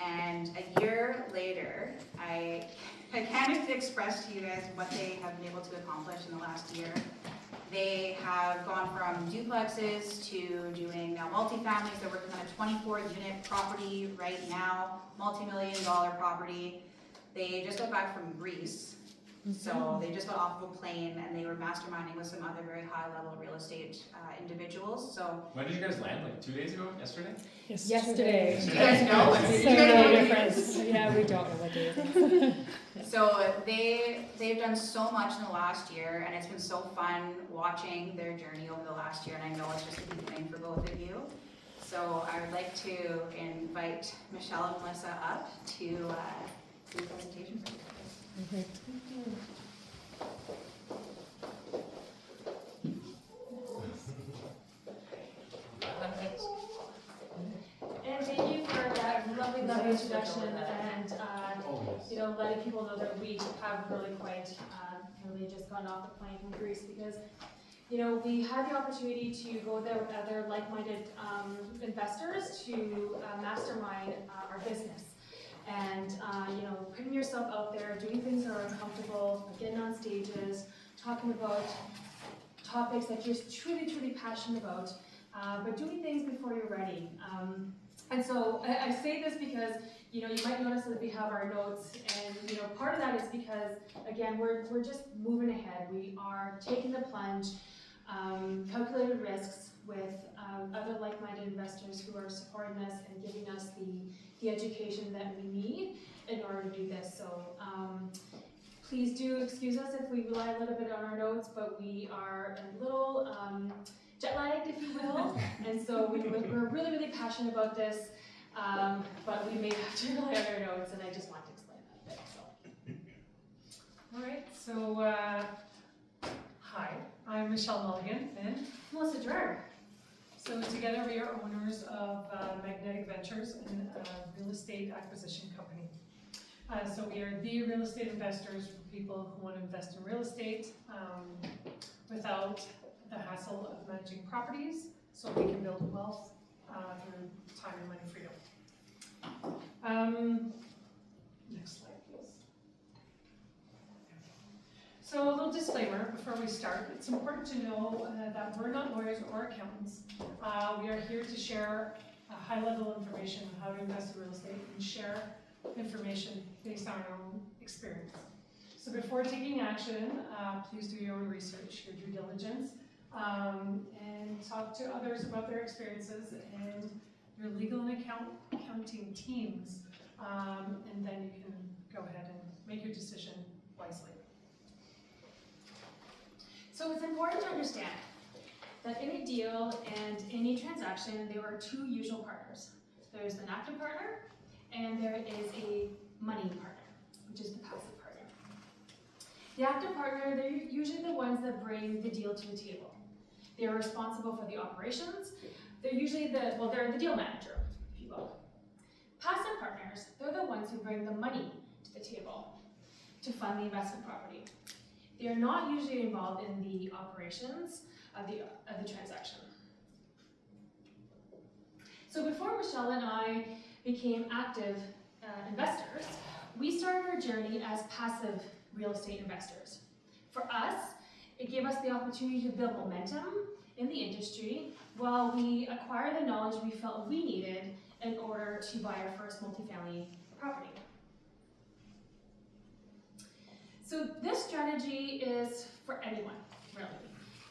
And a year later, I can't express to you guys what they have been able to accomplish in the last year. They have gone from duplexes to doing now multifamilies. They're working on a 24-unit property right now, multi-million-dollar property. They just got back from Greece. So they just got off of a plane and they were masterminding with some other very high-level real estate individuals. So when did you guys land? Like 2 days ago? Yesterday? Yesterday. you guys know? So no difference. Yeah, we don't know what day it is. So they've done so much in the last year, and it's been so fun watching their journey over the last year, and I know it's just the beginning for both of you. So I would like to invite Michelle and Melissa up to do a presentation for you guys. And thank you for that lovely introduction and letting people know that we have really just gotten off the plane from Greece, because we had the opportunity to go there with other like-minded investors to mastermind our business. And putting yourself out there, doing things that are uncomfortable, getting on stages, talking about topics that you're truly passionate about, but doing things before you're ready. And so I say this because you might notice that we have our notes, and part of that is because again we're just moving ahead. We are taking the plunge, calculated risks with other like-minded investors who are supporting us and giving us the education that we need in order to do this. So please do excuse us if we rely a little bit on our notes, but we are a little jet-lagged, if you will, and so we're really passionate about this, but we may have to rely on our notes, and I just want to explain that a bit. All right, so hi, I'm Michelle Mulligan and Melissa Gerard. So together we are owners of Magnetic Ventures, and a real estate acquisition company. So we are the real estate investors for people who want to invest in real estate without the hassle of managing properties, so we can build wealth through time and money freedom. Next slide, please. So a little disclaimer before we start. It's important to know that we're not lawyers or accountants. We are here to share high-level information on how to invest in real estate and share information based on our own experience. So before taking action, please do your own research, your due diligence, and talk to others about their experiences and your legal and accounting teams, and then you can go ahead and make your decision wisely. So it's important to understand that in a deal and any transaction, there are two usual partners. There's an active partner, and there is a money partner, which is the passive partner. The active partner, they're usually the ones that bring the deal to the table. They're responsible for the operations. They're usually they're the deal manager, if you will. Passive partners, they're the ones who bring the money to the table to fund the investment property. They are not usually involved in the operations of the transaction. So before Michelle and I became active investors, we started our journey as passive real estate investors. For us, it gave us the opportunity to build momentum in the industry while we acquired the knowledge we felt we needed in order to buy our first multifamily property. So this strategy is for anyone, really.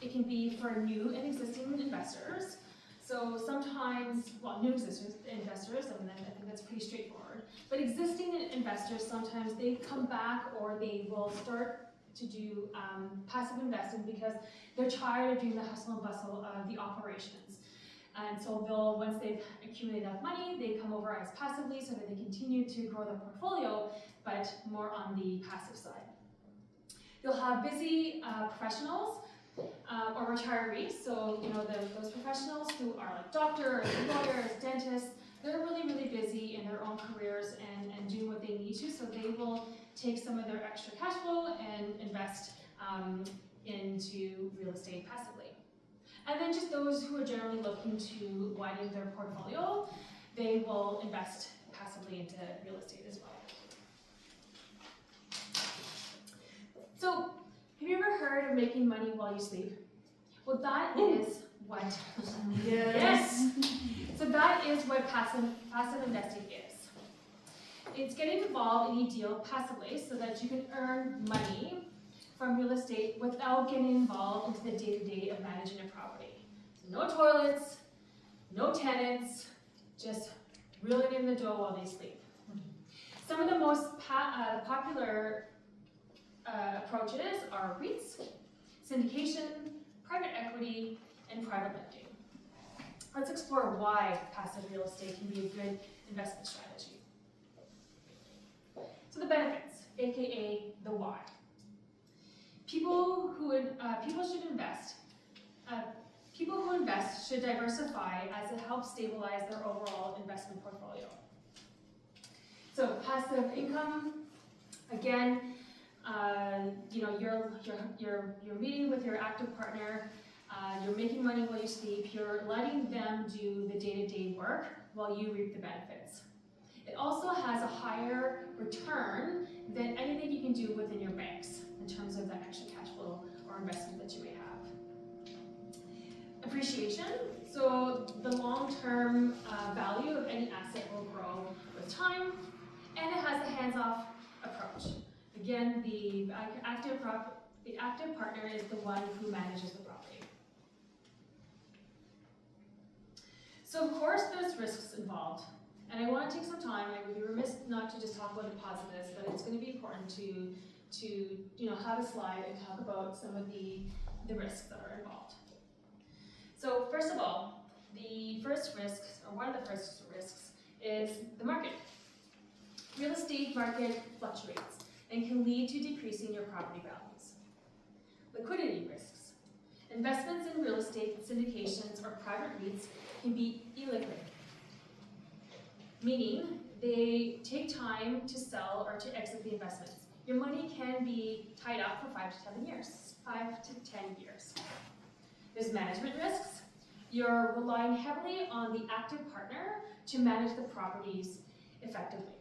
It can be for new and existing investors. So sometimes, new investors, I think that's pretty straightforward. But existing investors, sometimes they come back or they will start to do passive investing because they're tired of doing the hustle and bustle of the operations. And so once they've accumulated enough money, they come over as passively so that they continue to grow their portfolio, but more on the passive side. You'll have busy professionals or retirees, so those professionals who are like doctors, lawyers, dentists, they're really busy in their own careers and doing what they need to, so they will take some of their extra cash flow and invest into real estate passively. And then just those who are generally looking to widen their portfolio, they will invest passively passively into real estate as well. So, have you ever heard of making money while you sleep? Well, that is what. Yes. So that is what passive investing is. It's getting involved in a deal passively so that you can earn money from real estate without getting involved into the day-to-day of managing a property. So no toilets, no tenants, just reeling in the dough while they sleep. Some of the most popular approaches are REITs, syndication, private equity, and private lending. Let's explore why passive real estate can be a good investment strategy. So the benefits, aka the why. People should invest. People who invest should diversify as it helps stabilize their overall investment portfolio. So passive income, again, you're meeting with your active partner, you're making money while you sleep, you're letting them do the day-to-day work while you reap the benefits. It also has a higher return than anything you can do within your banks in terms of that extra cash flow or investment that you may have. Appreciation, so the long-term value of any asset will grow with time, and it has a hands-off approach. Again, the active partner is the one who manages the property. So of course there's risks involved, and I want to take some time, I would be remiss not to just talk about the positives, but it's going to be important to have a slide and talk about some of the risks that are involved. So first of all, the first risk, or one of the first risks, is the market. Real estate market fluctuates and can lead to decreasing your property values. Liquidity risks. Investments in real estate syndications or private REITs can be illiquid, meaning they take time to sell or to exit the investments. Your money can be tied up for 5 to 10 years. 5 to 10 years. There's management risks. You're relying heavily on the active partner to manage the properties effectively.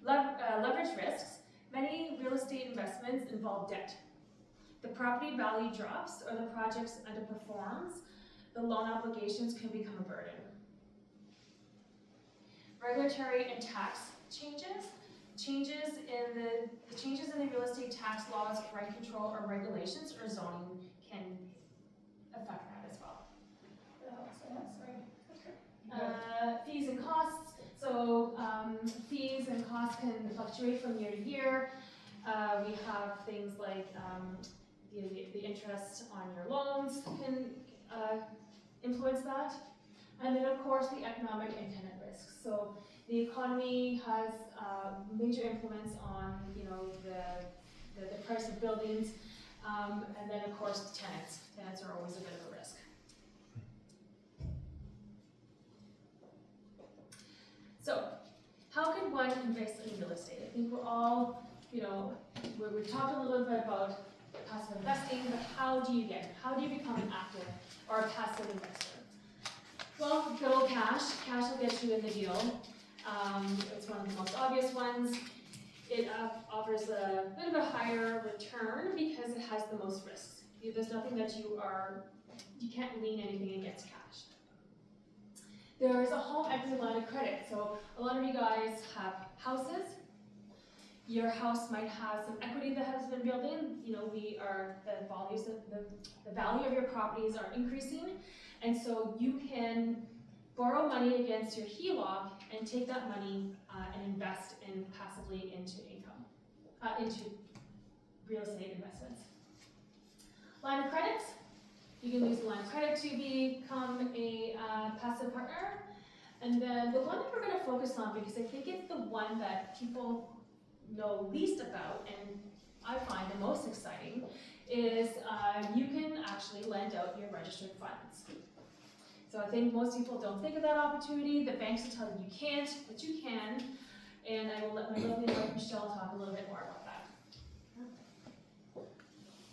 Leverage risks. Many real estate investments involve debt. The property value drops or the project underperforms, the loan obligations can become a burden. Regulatory and tax changes. Changes in the real estate tax laws, rent control, or regulations or zoning can affect that as well. Fees and costs. So fees and costs can fluctuate from year to year. We have things like the interest on your loans can influence that. And then of course the economic and tenant risks. So the economy has major influence on the price of buildings, and then of course the tenants. Tenants are always a bit of a risk. So, how can one invest in real estate? I think we're all, we've talked a little bit about passive investing, but how do you get it? How do you become an active or a passive investor? Well, good old cash. Cash will get you in the deal. It's one of the most obvious ones. It offers a bit of a higher return because it has the most risks. There's nothing that you can't lean anything against cash. There is a home equity line of credit. So a lot of you guys have houses. Your house might have some equity that has been built in. The value of your properties are increasing, and so you can borrow money against your HELOC and take that money and invest passively into income, into real estate investments. Line of credit. You can use the line of credit to become a passive partner. And then the one that we're going to focus on, because I think it's the one that people know least about and I find the most exciting, is you can actually lend out your registered funds. So I think most people don't think of that opportunity. The banks will tell you you can't, but you can. And I will let my lovely wife Michelle talk a little bit more about that.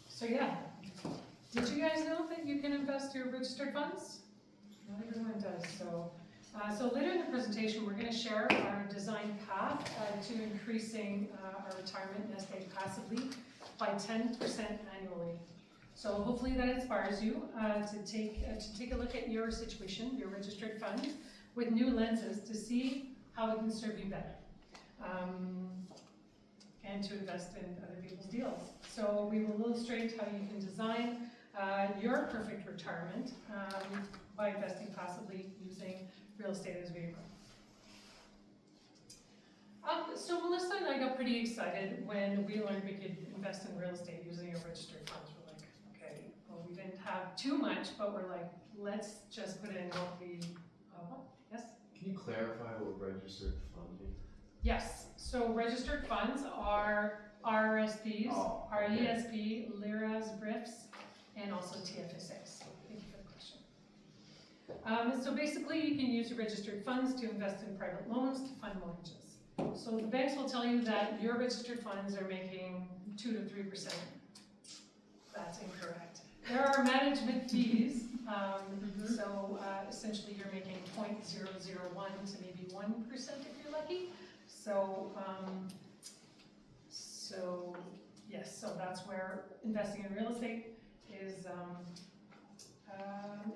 So yeah, did you guys know that you can invest your registered funds? Not everyone does. So So later in the presentation, we're going to share our design path to increasing our retirement nest egg passively by 10% annually. So hopefully that inspires you to take a look at your situation, your registered fund, with new lenses to see how it can serve you better, and to invest in other people's deals. So we will illustrate how you can design your perfect retirement by investing passively using real estate as vehicle. So Melissa and I got pretty excited when we learned we could invest in real estate using a registered funds. We're like, okay, well, we didn't have too much, but we're like, let's just put in what we, what? Yes? Can you clarify what registered fund is? Yes, so registered funds are RRSPs, RESP, LIRAs, BRIFs, and also TFSAs. Thank you for the question. So basically you can use registered funds to invest in private loans to fund mortgages. So the banks will tell you that your registered funds are making 2 to 3%. That's incorrect. There are management fees, so essentially you're making 0.001 to maybe 1% if you're lucky. So, yes, so that's where investing in real estate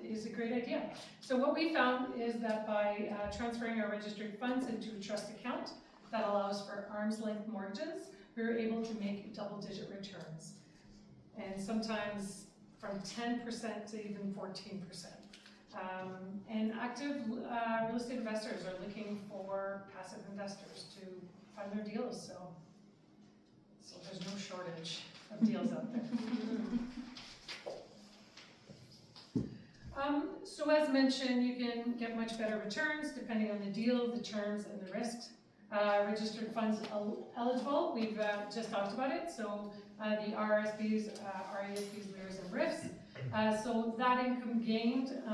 is a great idea. So what we found is that by transferring our registered funds into a trust account that allows for arm's length mortgages, we were able to make double-digit returns, and sometimes from 10% to even 14%. And active real estate investors are looking for passive investors to fund their deals, so there's no shortage of deals out there. So as mentioned, you can get much better returns depending on the deal, the terms, and the risks. Registered funds eligible, we've just talked about it, so the RRSPs, RESPs, LIRAs, and RIFs. So that income gained